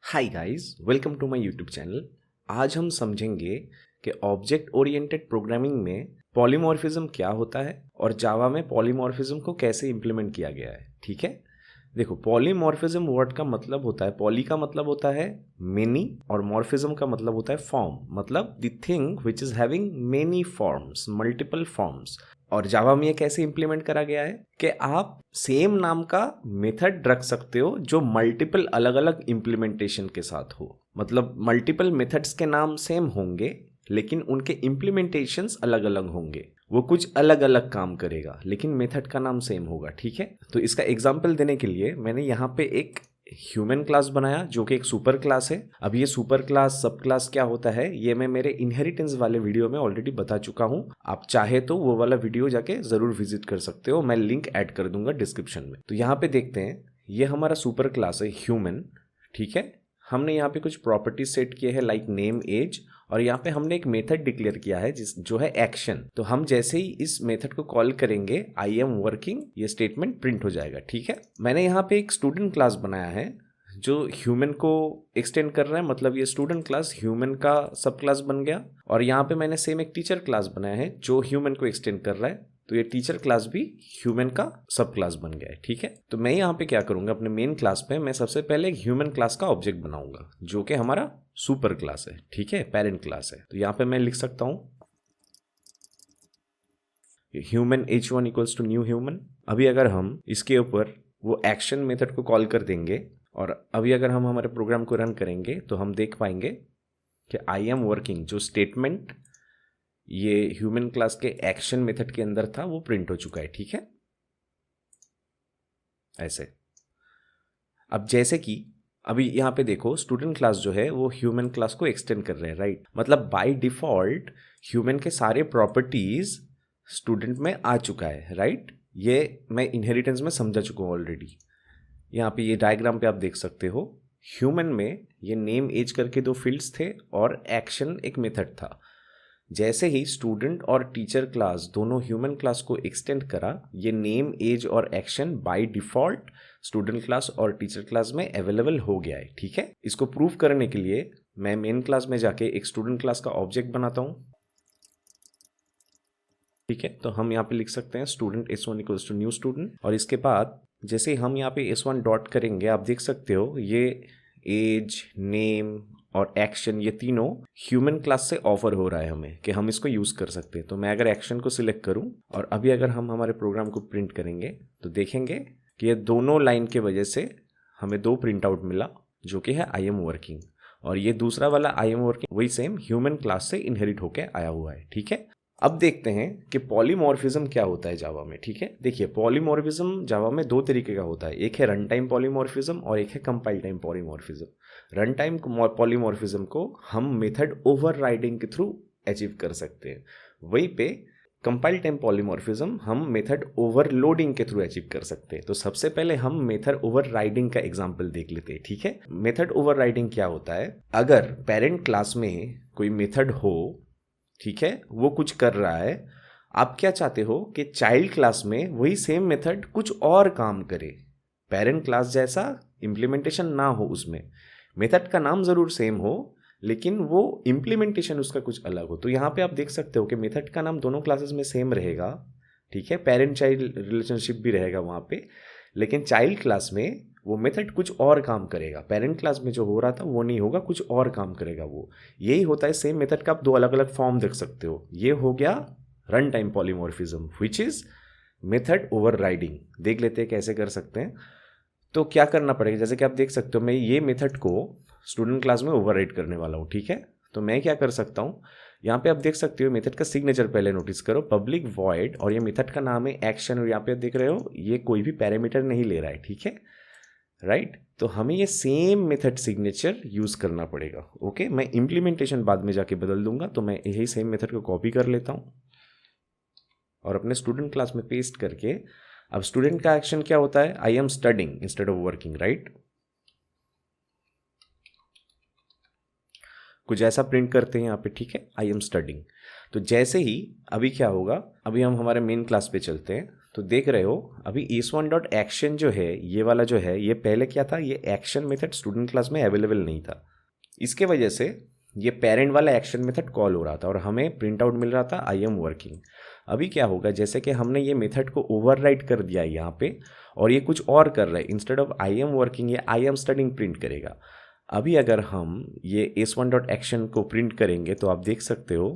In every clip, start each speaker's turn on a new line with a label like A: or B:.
A: Hi guys, welcome to my YouTube channel. आज हम समझेंगे कि ऑब्जेक्ट ओरिएंटेड प्रोग्रामिंग में पॉलीमॉर्फिज्म क्या होता है और जावा में पॉलीमॉर्फिज्म को कैसे इम्प्लीमेंट किया गया है। ठीक है, देखो पॉलीमॉर्फिज्म वर्ड का मतलब होता है, पॉली का मतलब होता है मेनी और मॉर्फिज्म का मतलब होता है फॉर्म, मतलब the thing which is having many forms, multiple forms. और जावा में ये कैसे इंप्लीमेंट करा गया है कि आप सेम नाम का मेथड रख सकते हो जो मल्टीपल अलग अलग इम्प्लीमेंटेशन के साथ हो। मतलब मल्टीपल मेथड्स के नाम सेम होंगे लेकिन उनके इम्प्लीमेंटेशंस अलग अलग होंगे, वो कुछ अलग अलग काम करेगा लेकिन मेथड का नाम सेम होगा। ठीक है, तो इसका एग्जांपल देने के लिए मैंने यहाँ पे एक ह्यूमन क्लास बनाया जो कि एक सुपर क्लास है। अब ये सुपर क्लास सब क्लास क्या होता है ये मैं मेरे इनहेरिटेंस वाले वीडियो में ऑलरेडी बता चुका हूँ। आप चाहे तो वो वाला वीडियो जाके जरूर विजिट कर सकते हो, मैं लिंक ऐड कर दूंगा डिस्क्रिप्शन में। तो यहाँ पे देखते हैं, ये हमारा सुपर क्लास है ह्यूमन। ठीक है, हमने यहाँ पे कुछ प्रॉपर्टीज सेट किए हैं लाइक नेम, एज, और यहाँ पे हमने एक मेथड डिक्लेयर किया है जो है एक्शन। तो हम जैसे ही इस मेथड को कॉल करेंगे आई एम वर्किंग, ये स्टेटमेंट प्रिंट हो जाएगा। ठीक है, मैंने यहाँ पे एक स्टूडेंट क्लास बनाया है जो ह्यूमन को एक्सटेंड कर रहा है, मतलब ये स्टूडेंट क्लास ह्यूमन का सब क्लास बन गया। और यहाँ पे मैंने सेम एक टीचर क्लास बनाया है जो ह्यूमन को एक्सटेंड कर रहा है, तो ये टीचर क्लास भी ह्यूमन का सब क्लास बन गया है। ठीक है, तो मैं यहाँ पे क्या करूंगा, अपने मेन क्लास पे मैं सबसे पहले एक ह्यूमन क्लास का ऑब्जेक्ट बनाऊंगा जो कि हमारा सुपर क्लास है। ठीक है, पेरेंट क्लास है। तो यहाँ पे मैं लिख सकता हूँ human h1 equals to new human. अभी अगर हम इसके ऊपर वो एक्शन मेथड को कॉल कर देंगे और अभी अगर हम हमारे प्रोग्राम को रन करेंगे तो हम देख पाएंगे कि आई एम वर्किंग जो स्टेटमेंट ये ह्यूमन क्लास के एक्शन मेथड के अंदर था वो प्रिंट हो चुका है। ठीक है, ऐसे। अब जैसे कि अभी यहाँ पे देखो स्टूडेंट क्लास जो है वो ह्यूमन क्लास को एक्सटेंड कर रहे हैं, राइट। मतलब बाय डिफॉल्ट ह्यूमन के सारे प्रॉपर्टीज स्टूडेंट में आ चुका है, राइट। ये मैं इनहेरिटेंस में समझा चुका हूँ ऑलरेडी। यहाँ पे ये डायग्राम पे आप देख सकते हो, ह्यूमन में ये नेम, एज करके दो फील्ड्स थे और एक्शन एक मेथड था। जैसे ही स्टूडेंट और टीचर क्लास दोनों ह्यूमन क्लास को एक्सटेंड करा, ये नेम, एज और action by default student class और टीचर क्लास में अवेलेबल हो गया है। ठीक है, इसको प्रूव करने के लिए मैं मेन क्लास में जाके एक स्टूडेंट क्लास का ऑब्जेक्ट बनाता हूं। ठीक है, तो हम यहाँ पे लिख सकते हैं student s1 equals to new student, और इसके बाद जैसे हम यहाँ पे s1 डॉट करेंगे आप देख सकते हो ये एज, नेम और एक्शन ये तीनों ह्यूमन क्लास से ऑफर हो रहा है हमें कि हम इसको यूज कर सकते हैं। तो मैं अगर एक्शन को सिलेक्ट करूं और अभी अगर हम हमारे प्रोग्राम को प्रिंट करेंगे तो देखेंगे कि ये दोनों लाइन के वजह से हमें दो प्रिंट आउट मिला जो कि है आई एम वर्किंग, और ये दूसरा वाला आई एम वर्किंग वही सेम ह्यूमन क्लास से इनहेरिट होके आया हुआ है। ठीक है, अब देखते हैं कि पॉलीमॉर्फिज्म क्या होता है जावा में। ठीक है, देखिए पॉलीमॉर्फिज्म जावा में दो तरीके का होता है, एक है रन टाइम पॉलीमॉर्फिज्म और एक है compile time polymorphism. Run time polymorphism को हम मेथड ओवरराइडिंग के थ्रू अचीव कर सकते हैं, वहीं पे कंपाइल टाइम पॉलीमॉर्फिज्म हम मेथड ओवरलोडिंग के थ्रू अचीव कर सकते हैं। तो सबसे पहले हम मेथड ओवरराइडिंग का एग्जांपल देख लेते हैं। ठीक है, मेथड ओवरराइडिंग क्या होता है, अगर पेरेंट क्लास में कोई मेथड हो, ठीक है, वो कुछ कर रहा है, आप क्या चाहते हो कि चाइल्ड क्लास में वही सेम मेथड कुछ और काम करे, पेरेंट क्लास जैसा इम्प्लीमेंटेशन ना हो, उसमें मेथड का नाम जरूर सेम हो लेकिन वो इम्प्लीमेंटेशन उसका कुछ अलग हो। तो यहाँ पे आप देख सकते हो कि मेथड का नाम दोनों क्लासेस में सेम रहेगा। ठीक है, पेरेंट चाइल्ड रिलेशनशिप भी रहेगा वहाँ पे, लेकिन चाइल्ड क्लास में वो मेथड कुछ और काम करेगा, पेरेंट क्लास में जो हो रहा था वो नहीं होगा, कुछ और काम करेगा वो। यही होता है, सेम मेथड का आप दो अलग अलग फॉर्म देख सकते हो। ये हो गया run time polymorphism which is method overriding. देख लेते हैं कैसे कर सकते हैं। तो क्या करना पड़ेगा, जैसे कि आप देख सकते हो मैं ये मेथड को स्टूडेंट क्लास में ओवरराइड करने वाला हूँ। ठीक है, तो मैं क्या कर सकता हूँ, यहाँ पे आप देख सकते हो मेथड का सिग्नेचर पहले नोटिस करो, पब्लिक वॉइड, और ये मेथड का नाम है एक्शन, और यहाँ पे देख रहे हो ये कोई भी पैरामीटर नहीं ले रहा है। ठीक है, राइट। तो हमें ये सेम मेथड सिग्नेचर यूज करना पड़ेगा। ओके, मैं इम्प्लीमेंटेशन बाद में जाके बदल दूंगा, तो मैं यही सेम मेथड को कॉपी कर लेता हूँ और अपने स्टूडेंट क्लास में पेस्ट करके, अब स्टूडेंट का एक्शन क्या होता है, I am studying instead of working, right. कुछ ऐसा प्रिंट करते हैं यहाँ पे। ठीक है, आई एम स्टडिंग। तो जैसे ही अभी क्या होगा, अभी हम हमारे मेन क्लास पे चलते हैं, तो देख रहे हो अभी s1.action जो है ये वाला जो है ये पहले क्या था, ये एक्शन मेथड स्टूडेंट क्लास में अवेलेबल नहीं था। इसके वजह से ये पेरेंट वाला एक्शन मेथड कॉल हो रहा था और हमें प्रिंट आउट मिल रहा था आई एम वर्किंग। अभी क्या होगा, जैसे कि हमने ये मेथड को ओवरराइड कर दिया यहाँ पे और ये कुछ और कर रहा है, instead of I am working ये आई एम स्टडिंग प्रिंट करेगा। अभी अगर हम ये s1.action को प्रिंट करेंगे तो आप देख सकते हो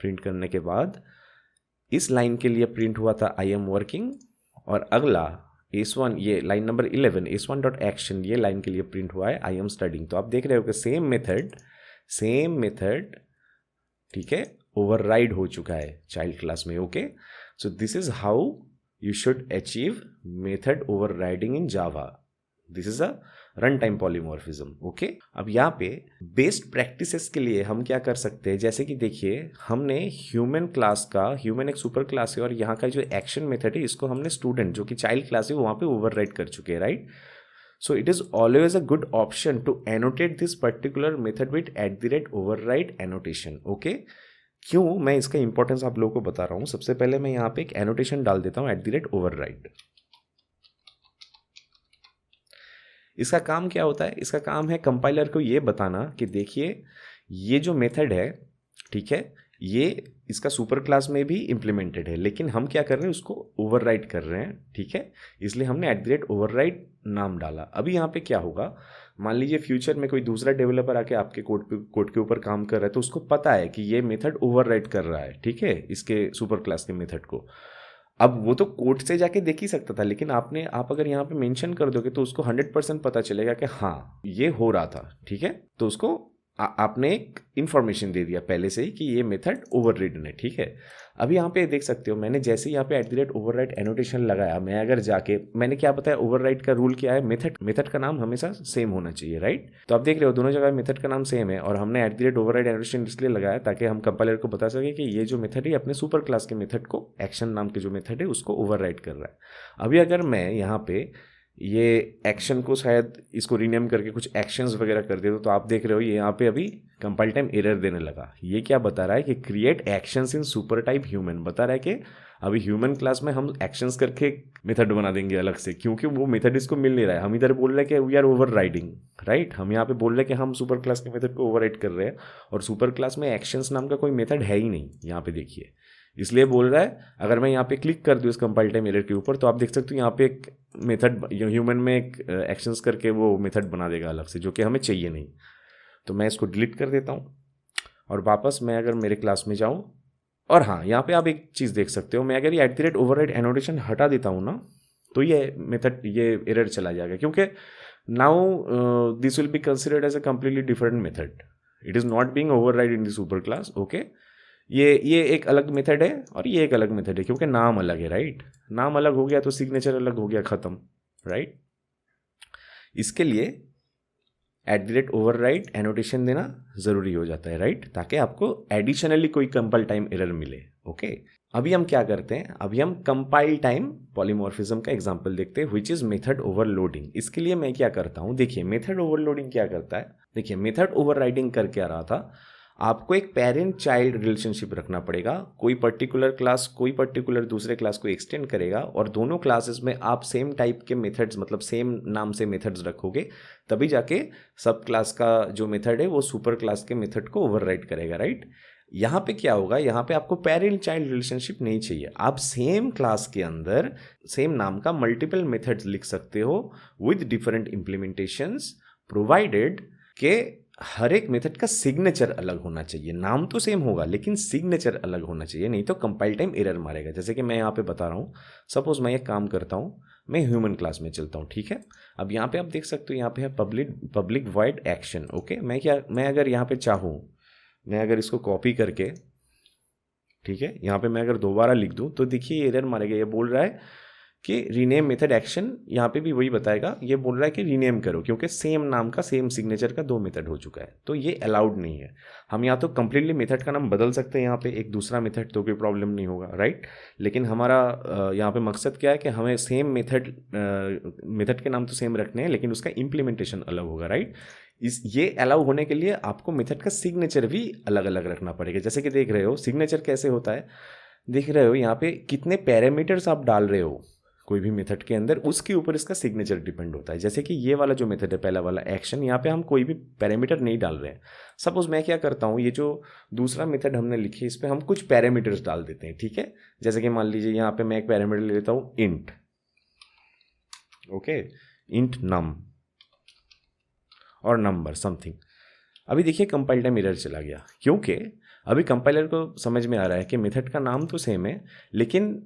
A: प्रिंट करने के बाद इस लाइन के लिए प्रिंट हुआ था आई एम वर्किंग और अगला s1 ये लाइन नंबर 11 s1.action ये लाइन के लिए प्रिंट हुआ है आई एम स्टडिंग। तो आप देख रहे हो कि सेम मेथड ठीक है ओवरराइड हो चुका है चाइल्ड क्लास में। Okay, so this is how you should achieve method overriding in Java. This is a run time polymorphism. Okay, अब यहाँ पे बेस्ट प्रैक्टिसेस के लिए हम क्या कर सकते हैं, जैसे कि देखिए हमने ह्यूमन क्लास का, ह्यूमन एक सुपर क्लास है और यहाँ का जो एक्शन मेथड है इसको हमने स्टूडेंट जो कि चाइल्ड क्लास है वहाँ पे ओवरराइड कर चुके हैं, right. So it is always a good option to annotate this particular method with @override annotation. Okay? क्यों मैं इसका इंपॉर्टेंस आप लोगों को बता रहा हूं। सबसे पहले मैं यहाँ पे एक एनोटेशन डाल देता हूं @override। इसका काम क्या होता है, इसका काम है कंपाइलर को ये बताना कि देखिए ये जो मेथड है ठीक है ये इसका सुपर क्लास में भी इम्प्लीमेंटेड है, लेकिन हम क्या कर रहे हैं उसको ओवरराइड कर रहे हैं, ठीक है। इसलिए हमने @override नाम डाला। अभी यहाँ पे क्या होगा, मान लीजिए फ्यूचर में कोई दूसरा डेवलपर आके आपके कोड के ऊपर काम कर रहा है तो उसको पता है कि ये मेथड ओवरराइड कर रहा है, ठीक है, इसके सुपर क्लास के मेथड को। अब वो तो कोड से जाके देख ही सकता था, लेकिन आप अगर यहाँ पे मेंशन कर दोगे तो उसको 100% पता चलेगा कि हाँ ये हो रहा था, ठीक है। तो उसको आपने एक इंफॉर्मेशन दे दिया पहले से ही कि ये मेथड ओवररिडन है, ठीक है। अभी यहाँ पे देख सकते हो मैंने जैसे ही यहाँ पे @override एनोटेशन लगाया, मैं अगर जाके मैंने क्या बताया ओवरराइड का रूल क्या है, मेथड का नाम हमेशा सेम होना चाहिए, राइट। तो आप देख रहे हो दोनों जगह मेथड का नाम सेम है और हमने @override एनोटेशन इसलिए लगाया ताकि हम कंपाइलर को बता सके कि ये जो मेथड है अपने सुपर क्लास के मेथड को, एक्शन नाम के जो मेथड है उसको ओवरराइड कर रहा है। अभी अगर मैं यहाँ पे ये एक्शन को शायद इसको रीनेम करके कुछ एक्शंस वगैरह कर दे तो आप देख रहे हो ये यहाँ पे अभी कंपाइल टाइम एरर देने लगा। ये क्या बता रहा है कि create actions in super type human, बता रहा है कि अभी ह्यूमन क्लास में हम एक्शंस करके मेथड बना देंगे अलग से, क्योंकि वो मेथड इसको मिल नहीं रहा है। हम इधर बोल रहे हैं कि वी आर ओवरराइडिंग, राइट। हम यहाँ पे बोल रहे हैं कि हम सुपर क्लास के मेथड को ओवरराइड कर रहे हैं और सुपर क्लास में एक्शंस नाम का कोई मेथड है ही नहीं, यहाँ पे देखिए। इसलिए बोल रहा है अगर मैं यहाँ पे क्लिक कर दूँ इस कंपाइल टाइम एरर के ऊपर तो आप देख सकते हो यहाँ पे एक मेथड ह्यूमन में एक एक्शंस करके वो मेथड बना देगा अलग से, जो कि हमें चाहिए नहीं। तो मैं इसको डिलीट कर देता हूँ और वापस मैं अगर मेरे क्लास में जाऊँ और हाँ यहाँ पे आप एक चीज़ देख सकते हो, मैं अगर ये @override एनोटेशन हटा देता हूँ ना तो ये मेथड ये एरर चला जाएगा, क्योंकि now this will be considered as a completely different method. It is not being override in the super class. Okay, ये एक अलग मेथड है और ये एक अलग मेथड है, क्योंकि नाम अलग है, राइट। नाम अलग हो गया तो सिग्नेचर अलग हो गया, खत्म, राइट। इसके लिए @override एनोटेशन देना जरूरी हो जाता है, राइट, ताकि आपको एडिशनली कोई कंपाइल टाइम एरर मिले। ओके, अभी हम क्या करते हैं, अभी हम कंपाइल टाइम पॉलीमॉर्फिज्म का एग्जांपल देखते हैं, व्हिच इज मेथड ओवरलोडिंग। इसके लिए मैं क्या करता हूं, देखिए मेथड ओवरलोडिंग क्या करता है। देखिए मेथड ओवरराइडिंग कर क्या रहा था, आपको एक पेरेंट चाइल्ड रिलेशनशिप रखना पड़ेगा। कोई पर्टिकुलर क्लास कोई पर्टिकुलर दूसरे क्लास को एक्सटेंड करेगा और दोनों क्लासेस में आप सेम टाइप के मेथड्स, मतलब सेम नाम से मेथड्स रखोगे, तभी जाके सब क्लास का जो मेथड है वो सुपर क्लास के मेथड को ओवरराइड करेगा, राइट। यहाँ पे क्या होगा, यहाँ पे आपको पेरेंट चाइल्ड रिलेशनशिप नहीं चाहिए। आप सेम क्लास के अंदर सेम नाम का मल्टीपल मेथड्स लिख सकते हो विद डिफरेंट इम्प्लीमेंटेशंस, प्रोवाइडेड के हर एक मेथड का सिग्नेचर अलग होना चाहिए। नाम तो सेम होगा लेकिन सिग्नेचर अलग होना चाहिए, नहीं तो कंपाइल टाइम एरर मारेगा। जैसे कि मैं यहाँ पे बता रहा हूँ, सपोज मैं एक काम करता हूँ, मैं ह्यूमन क्लास में चलता हूँ, ठीक है। अब यहाँ पे आप देख सकते हो यहाँ पे है पब्लिक वॉइड एक्शन। ओके, मैं अगर यहाँ पे चाहूँ, मैं अगर इसको कॉपी करके, ठीक है, यहाँ पे मैं अगर दोबारा लिख दूँ तो देखिए एरर मारेगा। ये बोल रहा है कि रीनेम मेथड एक्शन, यहाँ पे भी वही बताएगा, ये बोल रहा है कि रीनेम करो, क्योंकि सेम नाम का सेम सिग्नेचर का 2 मेथड हो चुका है, तो ये अलाउड नहीं है। हम या तो कंप्लीटली मेथड का नाम बदल सकते हैं यहाँ पे एक दूसरा मेथड, तो कोई प्रॉब्लम नहीं होगा, राइट। लेकिन हमारा यहाँ पे मकसद क्या है कि हमें सेम मेथड के नाम तो सेम रखने हैं लेकिन उसका इम्प्लीमेंटेशन अलग होगा, राइट। ये अलाउ होने के लिए आपको मेथड का सिग्नेचर भी अलग अलग रखना पड़ेगा। जैसे कि देख रहे हो सिग्नेचर कैसे होता है, देख रहे हो यहाँ पे कितने पैरामीटर्स आप डाल रहे हो कोई भी मेथड के अंदर, उसके ऊपर इसका सिग्नेचर डिपेंड होता है। जैसे कि ये वाला जो मेथड है, पहला वाला एक्शन, यहाँ पे हम कोई भी पैरामीटर नहीं डाल रहे हैं। सपोज मैं क्या करता हूँ, ये जो दूसरा मेथड हमने लिखी इस पर हम कुछ पैरामीटर्स डाल देते हैं, ठीक है। जैसे कि मान लीजिए यहाँ पे मैं एक पैरामीटर ले लेता हूँ इंट, ओके, इंट नम और नंबर समथिंग। अभी देखिए कंपाइल टाइम एरर चला गया, क्योंकि अभी कंपाइलर को समझ में आ रहा है कि मेथड का नाम तो सेम है, लेकिन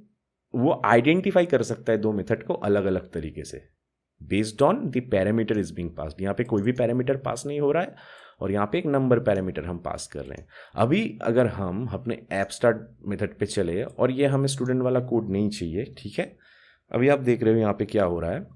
A: वो आइडेंटिफाई कर सकता है दो मेथड को अलग अलग तरीके से based on the parameter is being passed. यहाँ पे कोई भी पैरामीटर पास नहीं हो रहा है और यहाँ पे एक नंबर पैरामीटर हम पास कर रहे हैं। अभी अगर हम अपने ऐप स्टार्ट मेथड पे चले और ये हमें स्टूडेंट वाला कोड नहीं चाहिए, ठीक है। अभी आप देख रहे हो यहाँ पे क्या हो रहा है,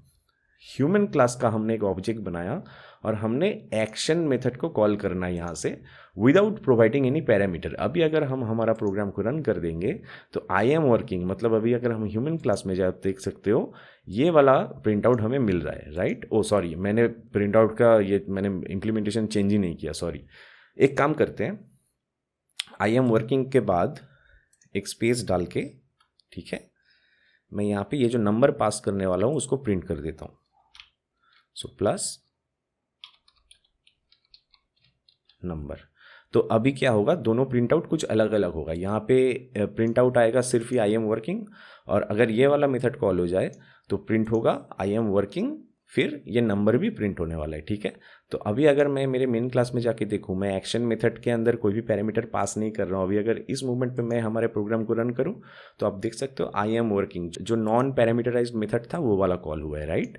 A: ह्यूमन क्लास का हमने एक ऑब्जेक्ट बनाया और हमने एक्शन मेथड को कॉल करना है यहाँ से विदाउट प्रोवाइडिंग एनी पैरामीटर। अभी अगर हम हमारा प्रोग्राम को रन कर देंगे तो आई एम वर्किंग, मतलब अभी अगर हम ह्यूमन क्लास में जाए देख सकते हो ये वाला प्रिंट आउट हमें मिल रहा है, राइट। ओ सॉरी, मैंने प्रिंट आउट का ये मैंने इम्प्लीमेंटेशन चेंज ही नहीं किया, सॉरी। एक काम करते हैं, आई एम वर्किंग के बाद एक स्पेस डाल के, ठीक है, मैं यहाँ पे ये जो नंबर पास करने वाला हूँ उसको प्रिंट कर देता हूँ। So plus number. तो अभी क्या होगा, दोनों प्रिंट आउट कुछ अलग अलग होगा। यहाँ पे प्रिंट आउट आएगा सिर्फ ही आई एम वर्किंग, और अगर ये वाला मेथड कॉल हो जाए तो प्रिंट होगा आई एम वर्किंग, फिर ये नंबर भी प्रिंट होने वाला है, ठीक है। तो अभी अगर मैं मेरे मेन क्लास में जाके देखूँ, मैं एक्शन मेथड के अंदर कोई भी पैरामीटर पास नहीं कर रहा हूँ। अभी अगर इस मूवमेंट पे मैं हमारे प्रोग्राम को रन करूँ तो आप देख सकते हो आई एम वर्किंग, जो नॉन पैरामीटराइज्ड मेथड था वो वाला कॉल हुआ है, राइट।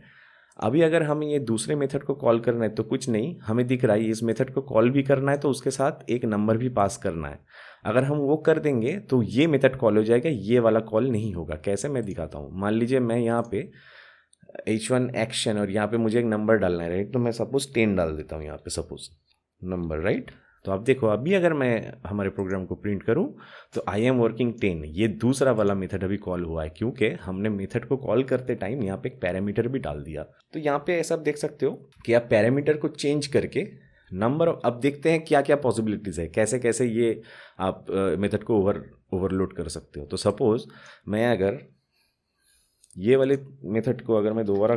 A: अभी अगर हमें ये दूसरे मेथड को कॉल करना है तो कुछ नहीं, हमें दिख रहा है इस मेथड को कॉल भी करना है तो उसके साथ एक नंबर भी पास करना है। अगर हम वो कर देंगे तो ये मेथड कॉल हो जाएगा, ये वाला कॉल नहीं होगा। कैसे, मैं दिखाता हूँ। मान लीजिए मैं यहाँ पे h1 एक्शन और यहाँ पे मुझे एक नंबर डालना है, राइट। तो मैं सपोज 10 डाल देता हूँ यहाँ पे, सपोज नंबर, राइट। तो आप देखो अभी अगर मैं हमारे प्रोग्राम को प्रिंट करूं तो आई एम वर्किंग 10, ये दूसरा वाला मेथड अभी कॉल हुआ है क्योंकि हमने मेथड को कॉल करते टाइम यहाँ पे एक पैरामीटर भी डाल दिया। तो यहाँ पे ऐसा आप देख सकते हो कि आप पैरामीटर को चेंज करके नंबर, अब देखते हैं क्या क्या पॉसिबिलिटीज़ है, कैसे कैसे ये आप मेथड को ओवरलोड कर सकते हो। तो सपोज मैं अगर ये वाले मेथड को अगर मैं दोबारा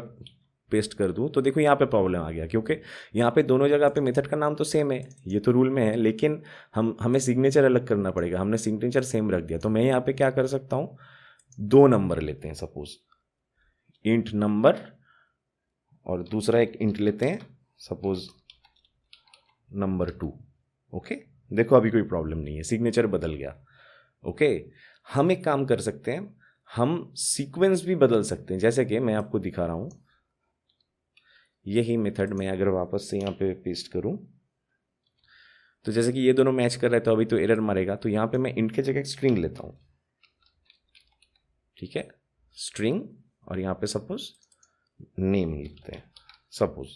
A: पेस्ट कर दूं तो देखो यहाँ पे प्रॉब्लम आ गया, क्योंकि यहाँ पे दोनों जगह पे मेथड का नाम तो सेम है, ये तो रूल में है, लेकिन हमें सिग्नेचर अलग करना पड़ेगा। हमने सिग्नेचर सेम रख दिया। तो मैं यहाँ पे क्या कर सकता हूँ, दो नंबर लेते हैं, सपोज इंट नंबर, और दूसरा एक इंट लेते हैं सपोज नंबर 2, ओके। देखो अभी कोई प्रॉब्लम नहीं है, सिग्नेचर बदल गया, ओके। हम एक काम कर सकते हैं, हम सीक्वेंस भी बदल सकते हैं। जैसे कि मैं आपको दिखा रहा हूँ, यही मेथड मैं अगर वापस से यहाँ पे पेस्ट करूँ तो जैसे कि ये दोनों मैच कर रहे हैं तो अभी तो एरर मारेगा। तो यहाँ पे मैं इंट के जगह स्ट्रिंग लेता हूँ, ठीक है, स्ट्रिंग, और यहाँ पे सपोज नेम लिखते हैं सपोज।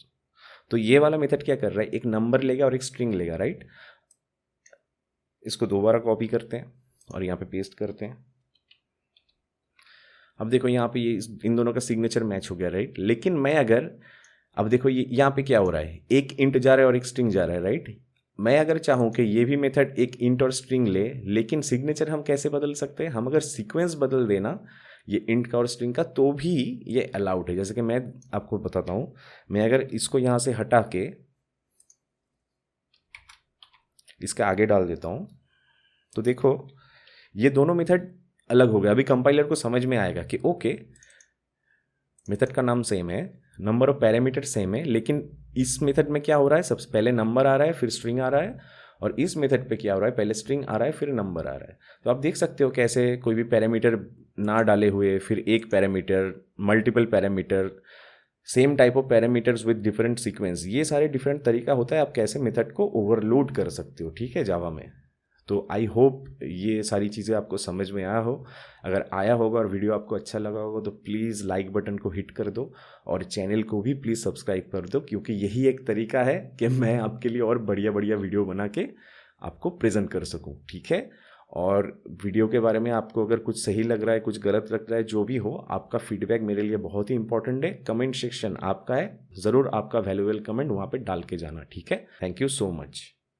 A: तो ये वाला मेथड क्या कर रहा है, एक नंबर लेगा और एक स्ट्रिंग लेगा, राइट। इसको दोबारा कॉपी करते हैं और यहाँ पे पेस्ट करते हैं। अब देखो यहाँ पे ये इन दोनों का सिग्नेचर मैच हो गया, राइट। लेकिन मैं अगर, अब देखो ये यहाँ पे क्या हो रहा है, एक इंट जा रहा है और एक स्ट्रिंग जा रहा है, राइट। मैं अगर चाहूँ कि ये भी मेथड एक इंट और स्ट्रिंग ले, लेकिन सिग्नेचर हम कैसे बदल सकते हैं, हम अगर सीक्वेंस बदल देना ये इंट का और स्ट्रिंग का तो भी ये अलाउड है। जैसे कि मैं आपको बताता हूँ, मैं अगर इसको यहाँ से हटा के इसका आगे डाल देता हूँ तो देखो ये दोनों मेथड अलग हो गया। अभी कंपाइलर को समझ में आएगा कि ओके मेथड का नाम सेम है, नंबर ऑफ पैरामीटर सेम है, लेकिन इस मेथड में क्या हो रहा है, सबसे पहले नंबर आ रहा है फिर स्ट्रिंग आ रहा है, और इस मेथड पे क्या हो रहा है, पहले स्ट्रिंग आ रहा है फिर नंबर आ रहा है। तो आप देख सकते हो कैसे कोई भी पैरामीटर ना डाले हुए फिर एक parameter, multiple parameter, same type of parameters with different sequence, ये सारे डिफरेंट तरीका होता है आप कैसे मेथड को ओवरलोड कर सकते हो, ठीक है, जावा में। तो आई होप ये सारी चीज़ें आपको समझ में आया हो। अगर आया होगा और वीडियो आपको अच्छा लगा होगा तो प्लीज़ लाइक बटन को हिट कर दो और चैनल को भी प्लीज़ सब्सक्राइब कर दो, क्योंकि यही एक तरीका है कि मैं आपके लिए और बढ़िया बढ़िया वीडियो बना के आपको प्रेजेंट कर सकूं, ठीक है। और वीडियो के बारे में आपको अगर कुछ सही लग रहा है, कुछ गलत लग रहा है, जो भी हो, आपका फीडबैक मेरे लिए बहुत ही इंपॉर्टेंट है। कमेंट सेक्शन आपका है, ज़रूर आपका वैल्यूएबल कमेंट वहाँ पे डाल के जाना, ठीक है। Thank you so much.